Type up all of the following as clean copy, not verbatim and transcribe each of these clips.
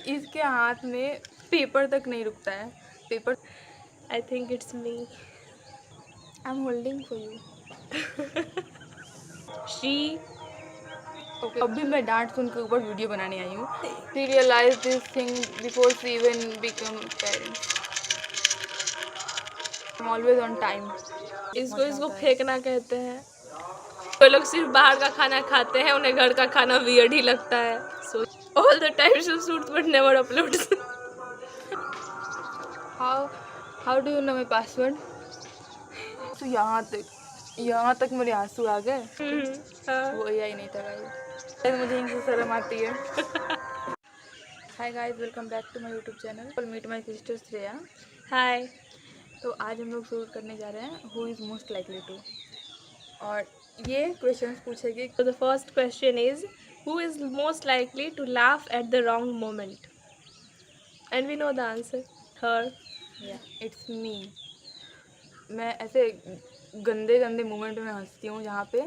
इसके हाथ में पेपर तक नहीं रुकता है। Paper. I think it's me. I am holding for you. She. Okay, अभी मैं डांट सुन के ऊपर वीडियो बनाने आई हूँ। She realize this thing before she even become parents. I am always on time. इसको फेंकना कहते हैं। कोई लोग सिर्फ बाहर का खाना खाते हैं, उन्हें घर का खाना वियर्ड ही लगता है। So all the time she shoots but never uploads. How do you know my password? तो यहाँ तक मेरे आंसू आ गए। वो यही नहीं था गाइस, मुझे इनसे शर्म आती है। Hi guys, welcome back to my YouTube channel. Meet my sister Shreya. Hi. तो आज हम लोग शुरू करने जा रहे हैं who is most likely to, और ये क्वेश्चंस पूछेंगे। So the first question is, who is most likely to laugh at the wrong moment? And we know the answer. Her. It's me. मैं ऐसे गंदे गंदे मोमेंट में हंसती हूँ जहाँ पे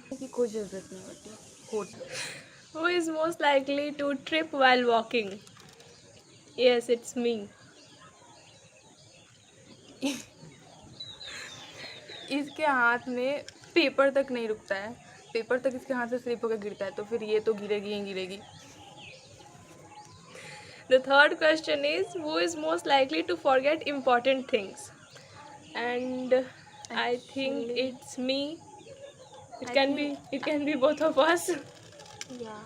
कि कोई ज़रूरत नहीं होती। Who is most likely to trip while walking? Yes, it's me. इसके हाथ में पेपर तक नहीं रुकता है। पेपर तक इसके हाथ से स्लिप होकर गिरता है, तो फिर ये तो गिरेगी ही गिरेगी। The third question is, who is most likely to forget important things? And I think it's me. It can be both of us. Yeah,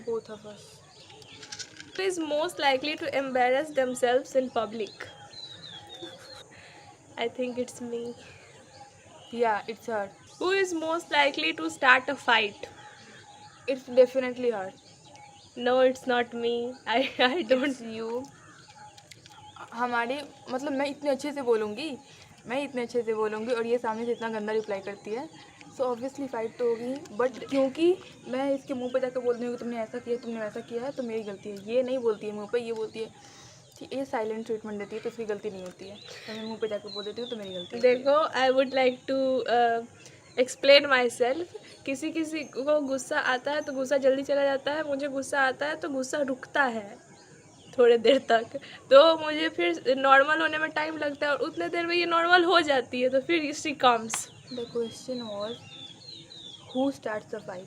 both of us. Who is most likely to embarrass themselves in public? I think it's me. Yeah, it's her. Who is most likely to start a fight? It's definitely her. No, it's not me. I don't. It's you. हमारी मतलब मैं इतने अच्छे से बोलूँगी और ये सामने से इतना गंदा रिप्लाई करती है, सो ऑब्वियसली फ़ाइट तो होगी। बट क्योंकि मैं इसके मुंह पे जाकर बोल रही हूँ कि तुमने ऐसा किया, तुमने वैसा किया है, तो मेरी गलती है। ये नहीं बोलती है मुंह पे, ये बोलती है कि ये साइलेंट ट्रीटमेंट देती है, तो उसकी गलती नहीं होती है। तो मैं मुंह पे जाकर बोल देती हूँ तो मेरी गलती है। देखो, I would like to explain myself. किसी को गुस्सा आता है तो गुस्सा जल्दी चला जाता है, मुझे गुस्सा आता है तो गुस्सा रुकता है थोड़े देर तक, तो मुझे फिर नॉर्मल होने में टाइम लगता है और उतने देर में ये नॉर्मल हो जाती है, तो फिर she comes. The question was who starts the fight?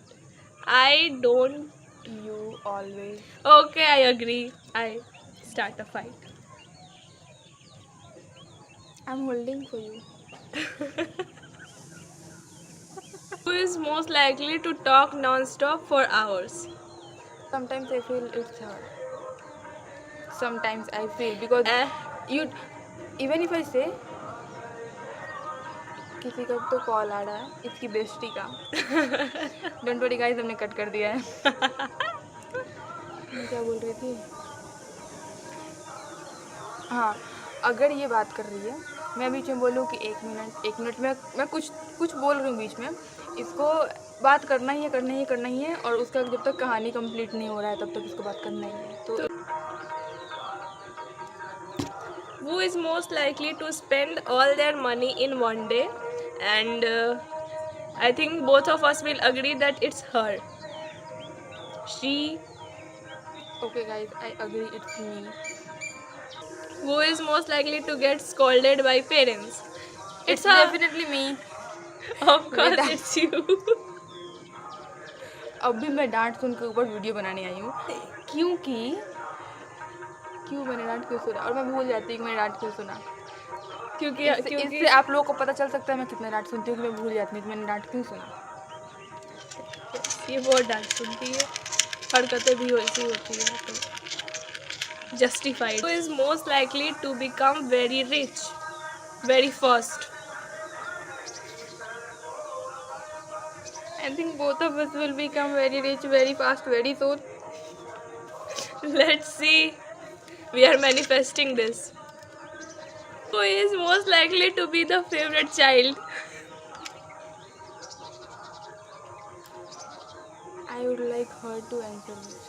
I don't. You always. Okay, I agree, I start a fight. I am holding for you. Who is most likely to talk non-stop for hours? Sometimes I feel it's her. Sometimes I feel because you even if I say किसी का तो call आ रहा है, इसकी bestie का। Don't worry guys, हमने cut कर दिया है। मैं क्या बोल रही थी? हाँ, अगर ये बात कर रही है, मैं बीच में बोलूँ कि एक मिनट में मैं कुछ बोल रही हूँ बीच में, इसको बात करना ही है और उसका जब तक कहानी कंप्लीट नहीं हो रहा है तब तक इसको बात करना ही है। तो Who is most likely to spend all their money in one day? And I think both of us will agree that it's her. She. okay guys, I agree, it's me. Who is most likely to get scolded by parents? It's definitely me. Of course it's you. अभी मैं डांट सुन के ऊपर video बनाने आई हूँ, क्यों मैंने डांट क्यों सुना, और मैं भूल जाती हूँ कि मैंने डांट क्यों सुना। क्योंकि इससे आप लोगों को पता चल सकता है मैं कितना डांट सुनती हूँ कि मैं भूल जाती हूँ कि मैंने डांट क्यों सुना। ये बहुत डांट सुनती है, हरकतें भी वैसी होती है, तो justified. Who is most likely to become very rich very fast? I think both of us will become very rich very fast very soon. Let's see. We are manifesting this. Who is most likely to be the favorite child? I would like her to answer this.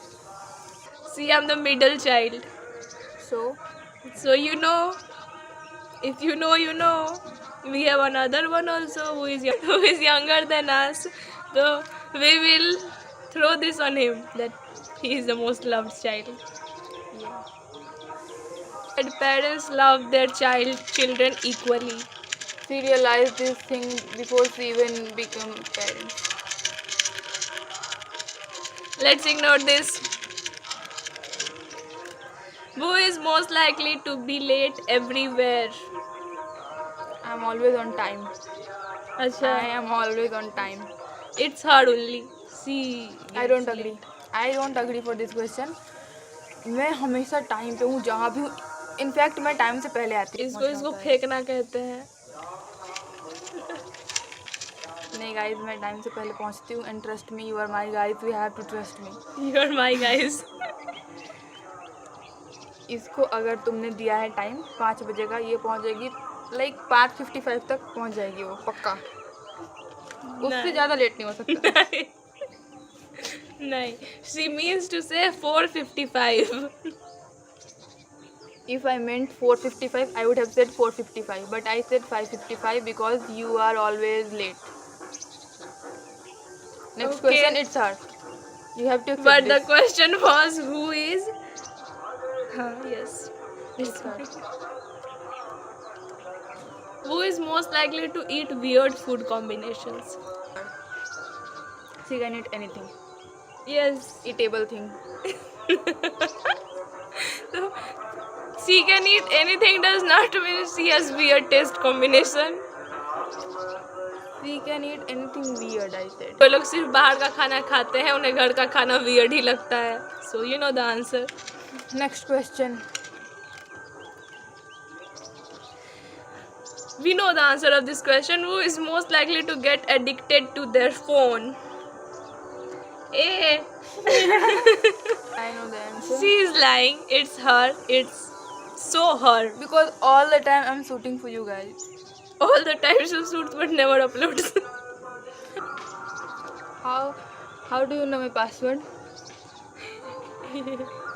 See, I'm the middle child. So you know, if you know, you know. We have another one also who is younger than us. So we will throw this on him that he is the most loved child. And parents love their children equally. She realized this thing before she even became parents. Let's ignore this. Who is most likely to be late everywhere? I'm always on time. Acha, I am always on time. it's her only. See, I don't agree. I don't agree for this question. मैं हमेशा time पे हूँ जहाँ भी हूँ. In fact मैं time से पहले आती हूँ. इसको फेंकना कहते हैं. नहीं गाइस, मैं टाइम से पहले पहुँचती हूँ. And trust me, you are my guys, you have to trust me. You are my guys. इसको अगर तुमने दिया है टाइम 5 बजे का, ये पहुँचेगी लाइक 5:55 तक पहुँच जाएगी वो पक्का. उससे ज़्यादा लेट नहीं हो सकता. नहीं, she means to say 4:55. If I meant 4:55, I would have said 4:55, but I said 5:55 because you are always late. Next Okay. question, it's her. You have to accept But the this. question was who is? Yes. It's her. Who is most likely to eat weird food combinations? She can eat anything. Yes. Eatable thing. So, she can eat anything does not mean she has weird taste combination. She can eat anything weird, I said. वो लोग सिर्फ बाहर का खाना खाते हैं, उन्हें घर का खाना weird ही लगता है. So you know the answer. Next question. We know the answer of this question. Who is most likely to get addicted to their phone? A. I know the answer. She is lying. It's her. It's so her. Because all the time I'm shooting for you guys. All the time she shoots but never uploads. How do you know my password?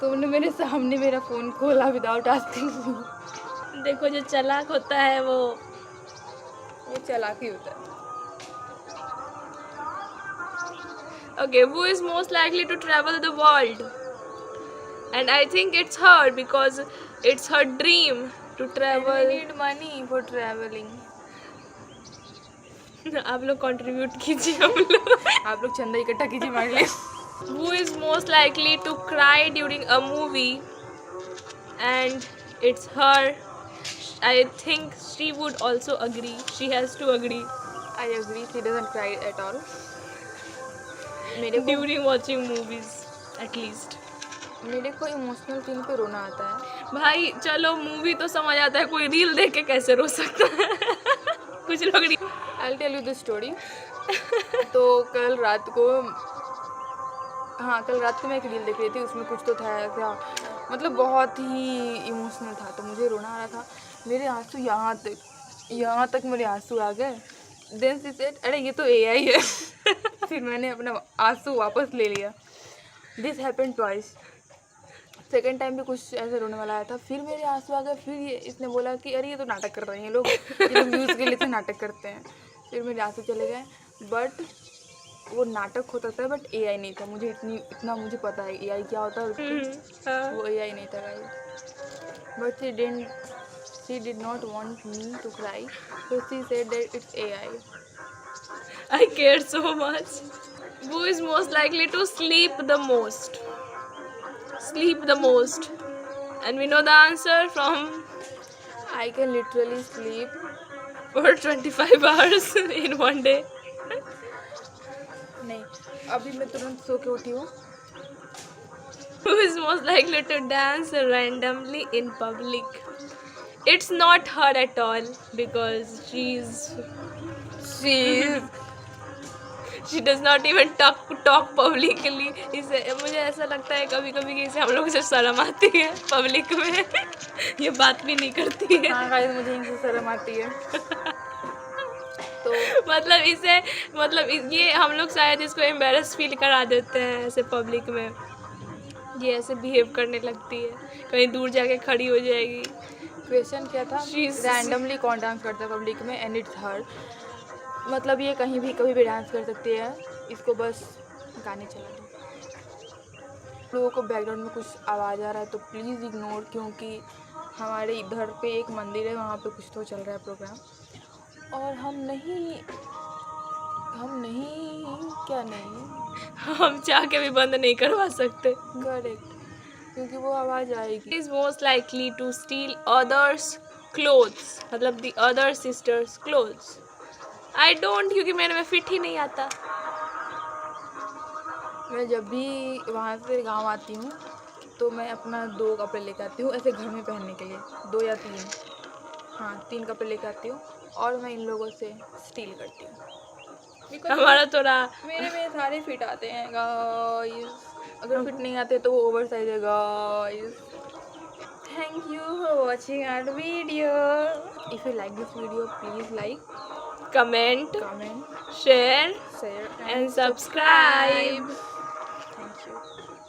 तुमने मेरे सामने मेरा phone खोला without asking me. देखो जो चालाक होता है वो चालाकी होता है. Okay, who is most likely to travel the world? And I think it's her because it's her dream to We travel. need money for traveling. आप लोग contribute कीजिए हम लोग. आप लोग चंदा इकट्ठा कीजिए हमारे लिए. Who is most likely to cry during a movie? And it's her. I think she would also agree. She has to agree. I agree. She doesn't cry at all. मेरे को During watching movies, at least. Emotional scene पे रोना आता है. भाई चलो movie तो समझ आता है, कोई रील देख के कैसे रो सकता है. कुछ लोग I'll tell you the story. तो कल रात को मैं एक रील देख रही थी. उसमें कुछ तो था ऐसा, मतलब बहुत ही इमोशनल था. तो मुझे रोना आ रहा था. मेरे आंसू यहाँ तक मेरे आंसू आ गए. देन शी सेड, अरे ये तो AI है. फिर मैंने अपना आंसू वापस ले लिया. This happened twice. Second time भी कुछ ऐसे रोने वाला आया था. फिर मेरे आंसू आ गए. फिर इसने बोला कि अरे ये तो नाटक कर रहे हैं ये लोग व्यूज़ के लिए तो नाटक करते हैं. फिर मेरे आंसू चले गए. बट वो नाटक होता था बट AI नहीं था. मुझे इतना मुझे पता है AI क्या होता है. वो AI नहीं था guys. But she did not want me to cry, so she said that it's AI. I care so much. Who is most likely to sleep the most? And we know the answer from I can literally sleep. for 25 hours in one day. नहीं, अभी मैं तुरंत सो के उठी हूँ. Who is most likely to dance randomly in public? It's not her at all because she does not even talk publicly. इसे मुझे ऐसा लगता है कभी कभी कि इसे हम लोग से शर्म आती है पब्लिक में. ये बात भी नहीं करती है. हाँ गाइस, मुझे इनसे शर्म आती है. तो मतलब ये हम लोग शायद इसको एम्बेरस फील करा देते हैं ऐसे पब्लिक में. ये ऐसे बिहेव करने लगती है, कहीं दूर जाके खड़ी हो जाएगी. क्वेश्चन क्या था? She's- रैंडमली कौन डांस करता है पब्लिक में? And it's her. मतलब ये कहीं भी कभी भी डांस कर सकती है. इसको बस गाने चला दो. लोगों को बैकग्राउंड में कुछ आवाज़ आ रहा है तो प्लीज़ इग्नोर, क्योंकि हमारे इधर पे एक मंदिर है, वहाँ पे कुछ तो चल रहा है प्रोग्राम। और हम नहीं क्या नहीं हम चाह के भी बंद नहीं करवा सकते। करेक्ट, क्योंकि वो आवाज़ आएगी। Is most likely to steal others clothes, मतलब the other sisters clothes. I don't, क्योंकि मेरे में फिट ही नहीं आता। मैं जब भी वहाँ से गांव आती हूँ तो मैं अपना 2 कपड़े लेकर आती हूँ ऐसे घर में पहनने के लिए, 2 या 3, हाँ 3 कपड़े लेकर आती हूँ और मैं इन लोगों से स्टील करती हूँ। Because हमारा थोड़ा मेरे में सारे फिट आते हैं गाइस, अगर फिट नहीं आते तो वो ओवर साइज है guys. Thank you for watching our video. If you like this video please like, comment, comment, share share and subscribe.